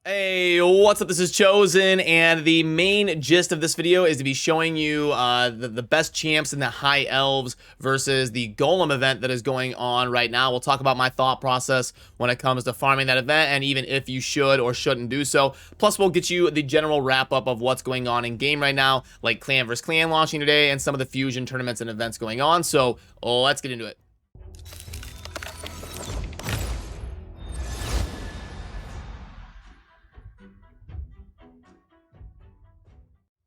Hey, what's up? This is Chosen, and the main gist of this video is to be showing you the best champs in the High Elves versus the Golem event that is going on right now. We'll talk about my thought process when it comes to farming that event, and even if you should or shouldn't do so. Plus, we'll get you the general wrap-up of what's going on in game right now, like Clan vs. Clan launching today, and some of the Fusion tournaments and events going on. So, let's get into it.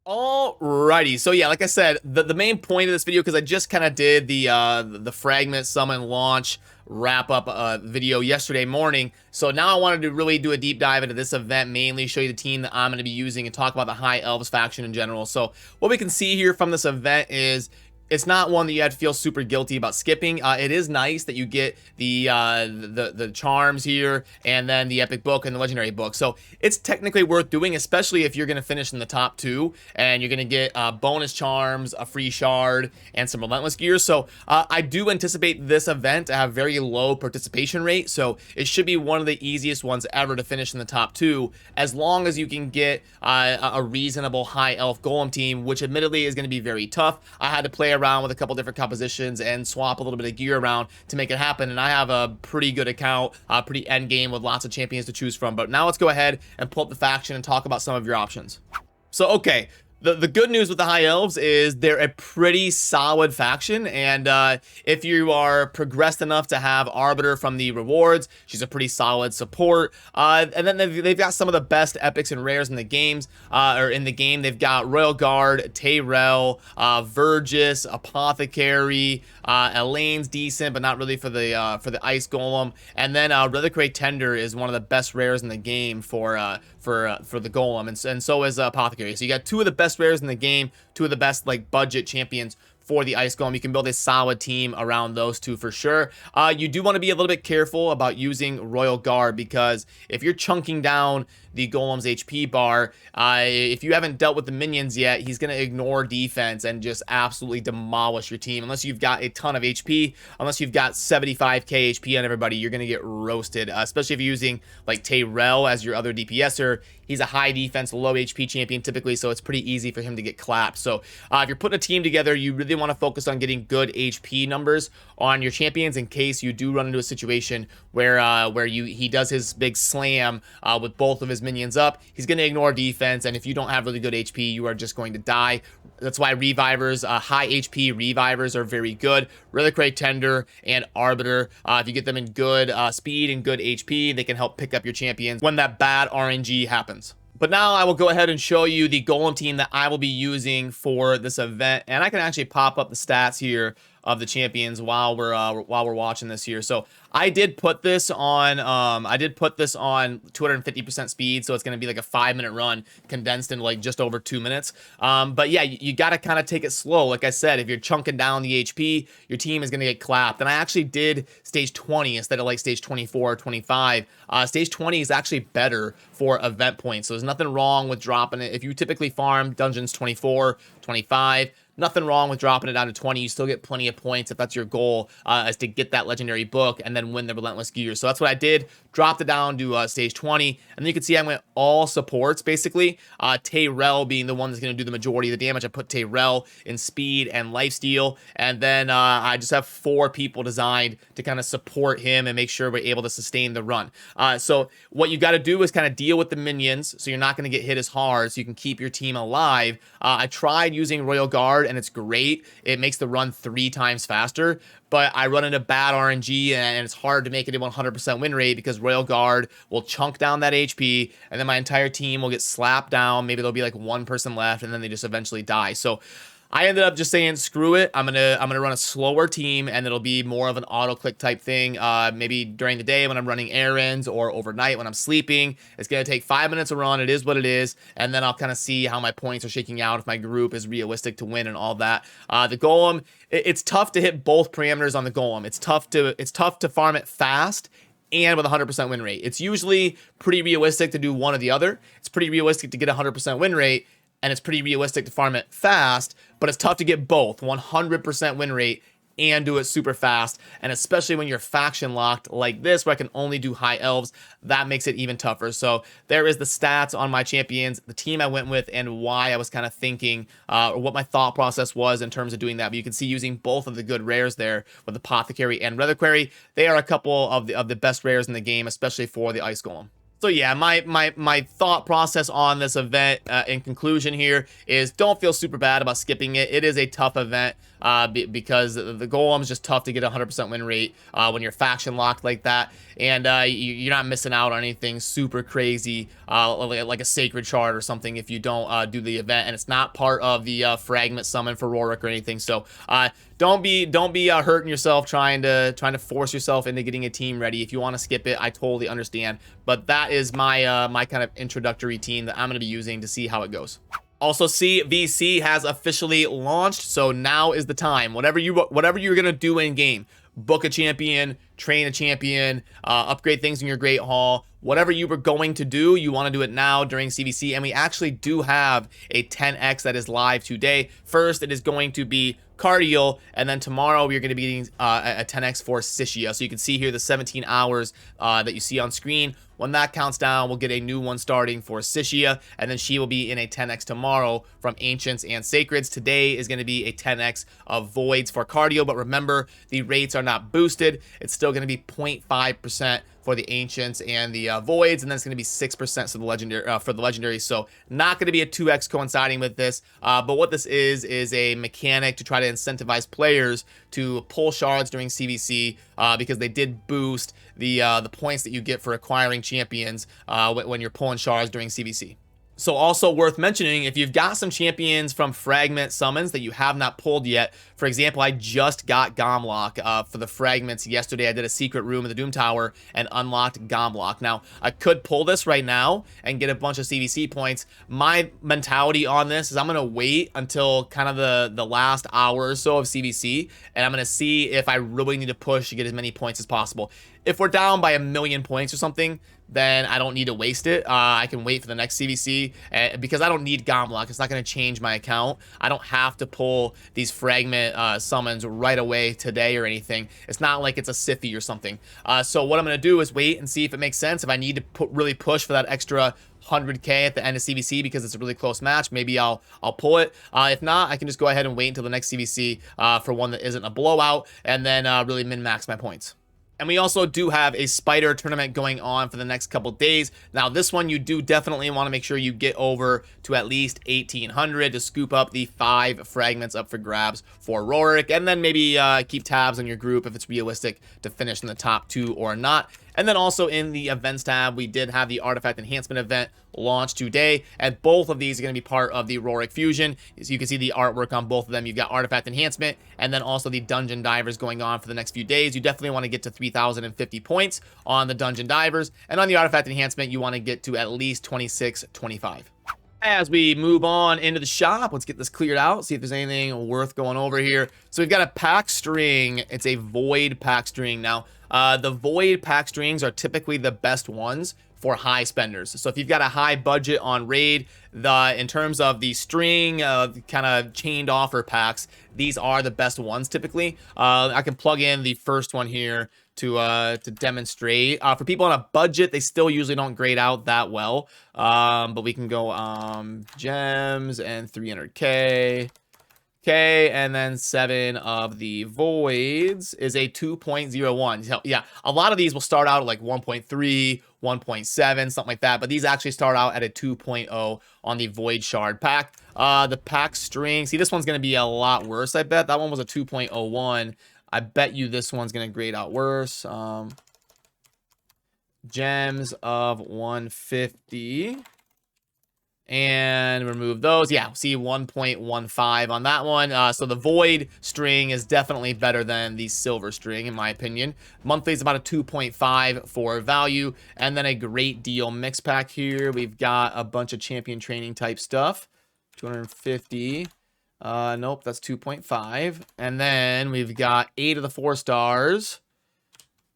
Alrighty, so yeah, like I said, the main point of this video, because I just kind of did the fragment summon launch wrap up video yesterday morning, so now I wanted to really do a deep dive into this event, mainly show you the team that I'm going to be using and talk about the High Elves faction in general. So what we can see here from this event is it's not one that you have to feel super guilty about skipping. It is nice that you get the charms here, and then the epic book and the legendary book. So it's technically worth doing, especially if you're going to finish in the top 2, and you're going to get bonus charms, a free shard, and some relentless gear. So I do anticipate this event to have very low participation rate. So it should be one of the easiest ones ever to finish in the top 2, as long as you can get a reasonable high elf golem team, which admittedly is going to be very tough. I had to play around with a couple different compositions and swap a little bit of gear around to make it happen, and I have a pretty good account, pretty end game with lots of champions to choose from. But now let's go ahead and pull up the faction and talk about some of your options. So okay, the good news with the High Elves is they're a pretty solid faction, and if you are progressed enough to have Arbiter from the rewards, she's a pretty solid support. And then they've got some of the best epics and rares in the games, or in the game. They've got Royal Guard, Tayrel, Vergis, Apothecary, Elaine's decent, but not really for the Ice Golem. And then Reliquary Tender is one of the best rares in the game for the Golem, and so is Apothecary. So you got two of the best rares in the game, two of the best like budget champions for the Ice Golem. You can build a solid team around those two for sure. You do want to be a little bit careful about using Royal Guard, because if you're chunking down the Golem's HP bar, if you haven't dealt with the minions yet, he's going to ignore defense and just absolutely demolish your team. Unless you've got a ton of HP, unless you've got 75k HP on everybody, you're going to get roasted, especially if you're using like Tayrel as your other DPSer. He's a high defense, low HP champion typically, so it's pretty easy for him to get clapped. So if you're putting a team together, you really want to focus on getting good HP numbers on your champions in case you do run into a situation where he does his big slam with both of his minions up. He's going to ignore defense, and if you don't have really good HP, you are just going to die. That's why revivers, high HP revivers, are very good. Reliquary Tender and Arbiter, if you get them in good speed and good HP, they can help pick up your champions when that bad RNG happens. But now I will go ahead and show you the Golem team that I will be using for this event, and I can actually pop up the stats here of the champions while we're watching this here. So I did put this on 250% speed, so it's going to be like a 5-minute run condensed in like just over 2 minutes. But yeah, you got to kind of take it slow. Like I said, if you're chunking down the HP, your team is going to get clapped. And I actually did stage 20 instead of like stage 24 or 25. Stage 20 is actually better for event points, so there's nothing wrong with dropping it. If you typically farm dungeons 24, 25, nothing wrong with dropping it down to 20. You still get plenty of points if that's your goal, is to get that legendary book and then win the relentless gear. So that's what I did. Dropped it down to stage 20, and then you can see I went all supports basically. Tayrel being the one that's going to do the majority of the damage. I put Tayrel in speed and lifesteal, and then I just have 4 people designed to kind of support him and make sure we're able to sustain the run. So what you got to do is kind of deal with the minions, so you're not going to get hit as hard, so you can keep your team alive. I tried using Royal Guard, and it's great. It makes the run 3 times faster, but I run into bad RNG, and it's hard to make it a 100% win rate because Royal Guard will chunk down that HP, and then my entire team will get slapped down. Maybe there'll be like 1 person left, and then they just eventually die. So I ended up just saying, screw it. I'm gonna run a slower team, and it'll be more of an auto click type thing. Maybe during the day when I'm running errands, or overnight when I'm sleeping. It's gonna take 5 minutes to run. It is what it is, and then I'll kind of see how my points are shaking out, if my group is realistic to win and all that. The Golem, it's tough to hit both parameters on the Golem. It's tough to farm it fast and with a 100% win rate. It's usually pretty realistic to do one or the other. It's pretty realistic to get a 100% win rate, and it's pretty realistic to farm it fast, but it's tough to get both 100% win rate and do it super fast. And especially when you're faction locked like this, where I can only do high elves, that makes it even tougher. So there is the stats on my champions, the team I went with, and why I was kind of thinking, or what my thought process was in terms of doing that. But you can see using both of the good rares there with Apothecary and Reliquary. They are a couple of the best rares in the game, especially for the Ice Golem. So yeah, my thought process on this event in conclusion here is don't feel super bad about skipping it. It is a tough event because the Golem is just tough to get a 100% win rate when you're faction locked like that. And you're not missing out on anything super crazy like a Sacred Shard or something if you don't do the event. And it's not part of the Fragment Summon for Rorik or anything. So don't be hurting yourself trying to force yourself into getting a team ready. If you want to skip it, I totally understand. But that is my my kind of introductory team that I'm going to be using to see how it goes. Also, CVC has officially launched, so now is the time. Whatever you're gonna do in game, book a champion, train a champion, upgrade things in your Great Hall. Whatever you were going to do, you want to do it now during CVC. And we actually do have a 10x that is live today. First, it is going to be Cardial, and then tomorrow we're going to be getting a 10x for Sishia. So you can see here the 17 hours that you see on screen. When that counts down, we'll get a new one starting for Sishia, and then she will be in a 10x tomorrow from Ancients and Sacreds. Today is going to be a 10x of Voids for Cardio, but remember, the rates are not boosted. It's still going to be 0.5% for the Ancients and the Voids, and then it's going to be 6% for the legendary for the legendaries. So not going to be a 2x coinciding with this. But what this is a mechanic to try to incentivize players to pull shards during CVC because they did boost the points that you get for acquiring champions when you're pulling shards during CVC. So also worth mentioning, if you've got some champions from Fragment Summons that you have not pulled yet, for example, I just got Gomlock for the Fragments yesterday. I did a secret room in the Doom Tower and unlocked Gomlock. Now, I could pull this right now and get a bunch of CVC points. My mentality on this is I'm going to wait until kind of the last hour or so of CVC, and I'm going to see if I really need to push to get as many points as possible. If we're down by 1,000,000 points or something, then I don't need to waste it. I can wait for the next CVC because I don't need Gomlock. It's not going to change my account. I don't have to pull these Fragment summons right away today or anything. It's not like it's a Siphi or something. So what I'm going to do is wait and see if it makes sense. If I need to really push for that extra 100k at the end of CVC because it's a really close match, maybe I'll pull it. If not, I can just go ahead and wait until the next CVC for one that isn't a blowout, and then really min-max my points. And we also do have a spider tournament going on for the next couple days. Now, this one you do definitely want to make sure you get over to at least 1,800 to scoop up the 5 fragments up for grabs for Rorik, and then maybe keep tabs on your group if it's realistic to finish in the top 2 or not. And then also in the events tab, we did have the artifact enhancement event launch today, and both of these are going to be part of the Rorik Fusion. So you can see the artwork on both of them. You've got artifact enhancement and then also the dungeon divers going on for the next few days. You definitely want to get to 3,050 points on the dungeon divers, and on the artifact enhancement, you want to get to at least 2625. As we move on into the shop, let's get this cleared out, see if there's anything worth going over here. So we've got a pack string. It's a void pack string. Now, the void pack strings are typically the best ones for high spenders. So if you've got a high budget on raid, in terms of the string kind of chained offer packs, these are the best ones typically. I can plug in the first one here to demonstrate. For people on a budget, they still usually don't grade out that well. But we can go gems and 300k. Okay, and then 7 of the voids is a 2.01. So, yeah, a lot of these will start out at like 1.3, 1.7, something like that. But these actually start out at a 2.0 on the void shard pack. The pack string, see, this one's going to be a lot worse, I bet. That one was a 2.01. I bet you this one's going to grade out worse. Gems of 150. And remove those. Yeah, see 1.15 on that one. So the void string is definitely better than the silver string, in my opinion. Monthly is about a 2.5 for value. And then a great deal mix pack here. We've got a bunch of champion training type stuff. 250. Nope, that's 2.5. And then we've got 8 of the 4 stars.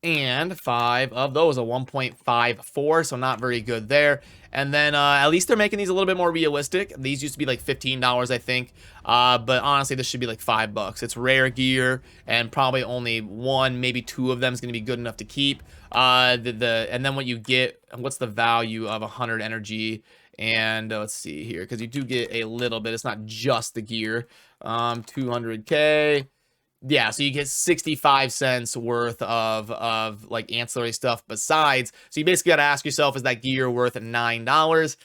and 5 of those, a 1.54, so not very good there. And then at least they're making these a little bit more realistic. These used to be like $15, I think, but honestly, this should be like $5. It's rare gear, and probably only 1, maybe 2 of them is going to be good enough to keep. And then what you get, what's the value of 100 energy? And let's see here, because you do get a little bit. It's not just the gear. 200K. Yeah, so you get 65 cents worth of like ancillary stuff besides. So you basically got to ask yourself, is that gear worth $9?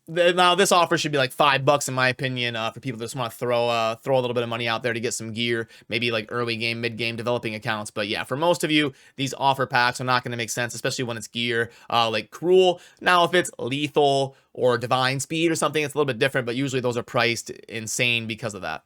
Now this offer should be like $5 in my opinion, for people that just want to throw a little bit of money out there to get some gear, maybe like early game, mid game developing accounts. But yeah, for most of you, these offer packs are not going to make sense, especially when it's gear like Cruel. Now if it's Lethal or Divine Speed or something, it's a little bit different, but usually those are priced insane because of that.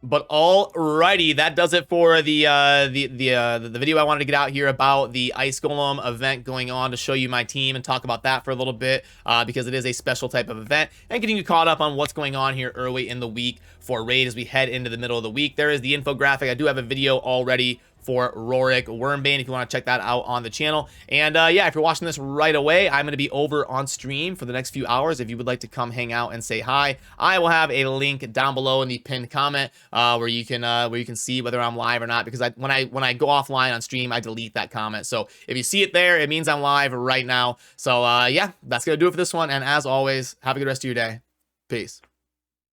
But alrighty, that does it for the video I wanted to get out here about the Ice Golem event going on, to show you my team and talk about that for a little bit, because it is a special type of event, and getting you caught up on what's going on here early in the week for Raid as we head into the middle of the week. There is the infographic. I do have a video already for Rorik Wormbane if you want to check that out on the channel. And yeah, if you're watching this right away, I'm going to be over on stream for the next few hours. If you would like to come hang out and say hi, I will have a link down below in the pinned comment where you can see whether I'm live or not, because when I go offline on stream, I delete that comment. So if you see it there, it means I'm live right now. So yeah, that's gonna do it for this one, and as always, have a good rest of your day. Peace.